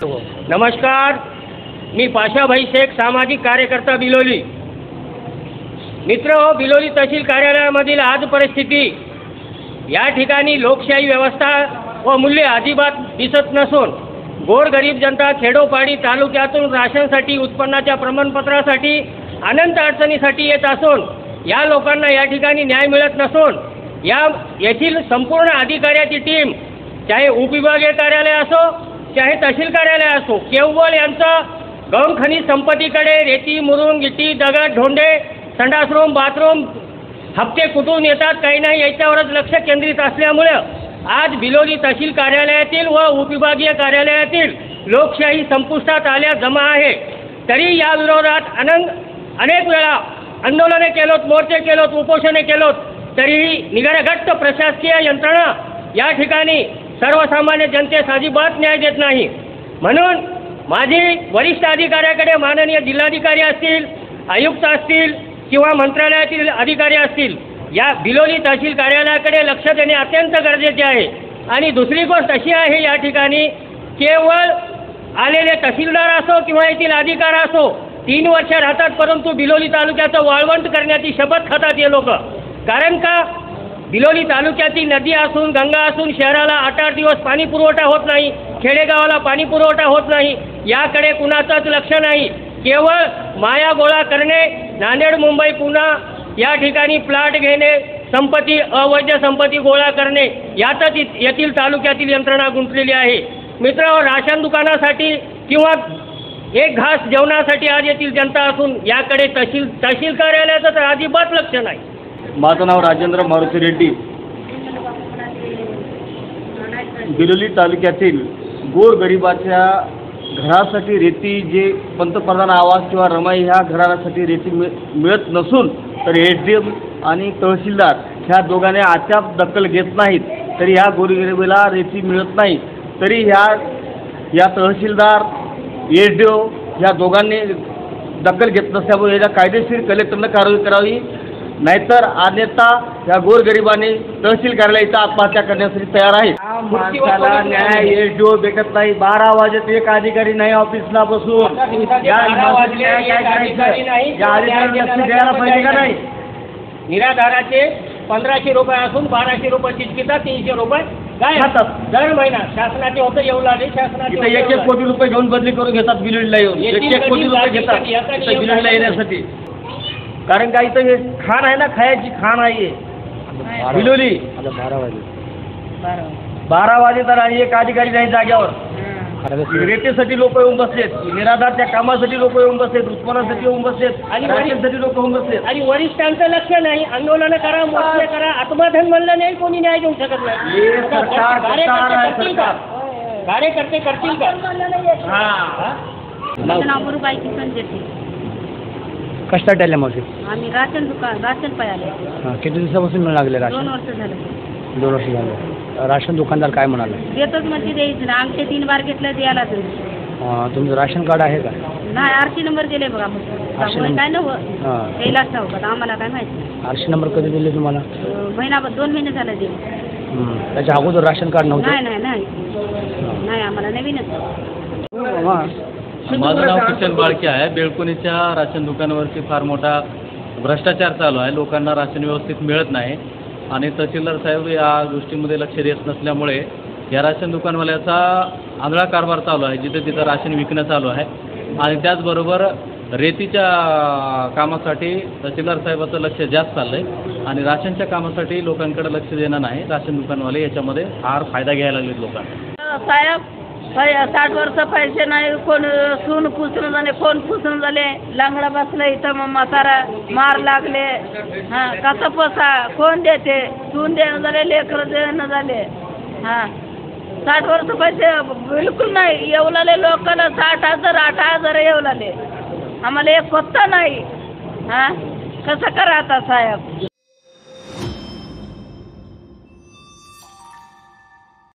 नमस्कार, मी पाशाभाई शेख, सामाजिक कार्यकर्ता बिलोली. मित्र, बिलोली तहसील कार्यालयामधील आज परिस्थिती, या ठिकाणी लोकशाही व्यवस्था व मूल्य अजिबात दिसत नसून गोरगरीब जनता खेडोपाडी तालुक्यातून राशनसाठी, उत्पन्नाच्या प्रमाणपत्रासाठी अनंत अडचणीसाठी येत असून या लोकांना या ठिकाणी न्याय मिळत नसून येथील संपूर्ण अधिकाऱ्याची टीम, चाहे उपविभागीय कार्यालय असो चाहे तहसील कार्यालय असो, केवळ यांचं गौण खनिज संपत्तीकडे रेती, मुरुम, गिट्टी, दगड, ढोंडे, संडास रूम, बाथरूम हप्ते कुठून येतात काही नाही याच्यावरच लक्ष केंद्रित असल्यामुळे आज बिलोली तहसील कार्यालयातील व उपविभागीय कार्यालयातील लोकशाही संपुष्टात आल्या जमा आहे. तरी या विरोधात अनेक वेळा आंदोलने केलोत, मोर्चे केलोत, उपोषणे केलोत, तरीही निगरघट्ट प्रशासकीय यंत्रणा या ठिकाणी सर्वसामान्य जनतेस अजिबात न्याय देत नाही. म्हणून माझी वरिष्ठ अधिकाऱ्याकडे, माननीय जिल्हाधिकारी असतील, आयुक्त असतील किंवा मंत्रालयातील अधिकारी असतील, या बिलोली तहसील कार्यालयाकडे लक्ष देणे अत्यंत गरजेचे आहे. आणि दुसरी गोष्ट अशी आहे, या ठिकाणी केवळ आलेले तहसीलदार असो किंवा येथील अधिकारी असो 3 वर्ष राहतात, परंतु बिलोली तालुक्याचं वाळवंट करण्याची शपथ खातात हे लोक. कारण का, बिलोली तालुक्यातील नदी असून, गंगा असून शहराला 8-8 दिवस पाणी पुरवठा होत नाही, खेडेगावाला पाणी पुरवठा होत नाही, याकडे कुणाचंच लक्ष नाही. केवळ माया गोळा करणे, नांदेड, मुंबई, पुणे या ठिकाणी प्लॉट घेणे, संपत्ती, अवैध संपत्ती गोळा करणे, यातच येथील तालुक्यातील यंत्रणा गुंतलेली आहे. मित्र, राशन दुकानासाठी किंवा एक घास जेवणासाठी आज येथील जनता असून याकडे तहसील कार्यालयाचं तर अजिबात लक्ष नाही. माझं नाव राजेंद्र मारुती रेड्डी. बिलोली तालुक्यातील गोरगरिबाच्या घरासाठी रेती, जे पंतप्रधान आवास किंवा रमाई ह्या घरासाठी रेती मिळत नसून तर एसडीएम आणि तहसीलदार ह्या दोघांनी अद्याप दखल घेत नाहीत. तरी ह्या गोरगरिबाला रेती मिळत नाही. तरी ह्या तहसीलदार, एसडीओ ह्या दोघांनी दखल घेत नसल्यामुळे याला कायदेशीर कलेक्टरनं कारवाई करावी, नाहीतर अन्यथा या गोरगरिबाने तहसील कार्यालयाचा आत्महत्या करण्यासाठी तयार आहे. माणसाला न्याय एसडीओ भेटत नाही. 12 वाजत एक अधिकारी नाही ऑफिसला बसून. या अधिकारी लक्ष द्यायला पाहिजे का नाही? निराधाराचे 1500 रुपये असून 1200 रुपये चिटकीतात, 300 रुपये काय खातात दर महिना. शासनाचे होतं येऊ लागले, शासनाचे 1 कोटी रुपये घेऊन बदली करून घेतात बिलोलीला येऊन. 1 कोटी रुपये घेतात बिलोलीला येण्यासाठी. कारण का इथं हे खाण आहे ना, खायची खाण आहे बिलोली. 12 वाजे तर आणि एक अधिकारी नाही जाग्यावर. रेतीसाठी लोक येऊन बसलेत, निराधारच्या कामासाठी लोक येऊन बसलेत, उत्पन्नासाठी येऊन बसलेत आणि राशनसाठी लोक येऊन बसलेत. आणि वरिष्ठांचं लक्ष नाही. आंदोलन करा, मोर्चे करा, आत्मधन म्हणलं नाही, कोणी न्याय देऊ शकत नाही. कार्यकर्ते करतील का? माझं नाव गुरुबाई किसन जेठी. कष्टात आल्या मावशी? आम्ही राशन पायाले. किती दिवसापासून मिळू लागले राशन? 2 वर्ष झाले. 2 वर्ष झाले. राशन दुकानदार काय म्हणाला? देतोच म्हणजे द्यायचं ना. आमचे 3 बार घेतलं द्यायला तरी. तुमचं राशन कार्ड आहे का? नाही, RC नंबर दिले बघा. मग काय नव्हतं कैलास ठाऊक, आम्हाला काय माहिती. RC नंबर कधी दिले तुम्हाला? महिनाभर 2 महिने झाले दिले. त्याच्या अगोदर राशन कार्ड नव्हतं? नाही, आम्हाला नवीनच. माझं नाव किशन बाळके आहे. बेळकुणीच्या राशन दुकानावरती फार मोठा भ्रष्टाचार चालू आहे. लोकांना राशन व्यवस्थित मिळत नाही आणि तहसीलदार साहेब या गोष्टीमध्ये लक्ष देत नसल्यामुळे या राशन दुकानवाल्याचा आंधळा कारभार चालू आहे. जिथं राशन विकणं चालू आहे. आणि त्याचबरोबर रेतीच्या कामासाठी तहसीलदार साहेबाचं लक्ष जास्त चाललं आहे आणि राशनच्या कामासाठी लोकांकडे लक्ष देणं नाही. राशन दुकानवाले याच्यामध्ये फार फायदा घ्यायला लागलेत लोकांना. साहेब 60 वर्ष पैसे नाही, कोण सून पुसून झाले, कोण पुसून झाले, लांगडा बसले इथं, मग म्हातारा मार लागले. कसं पोसा कोण देते? सून देणं झाले, लेकरं देणं झाले. 60 वर्ष पैसे बिलकुल नाही येऊ लागले लोकांना. 60,000 8,000 येऊ लागले. आम्हाला एक पत्ता नाही. कसं करा आता साहेब?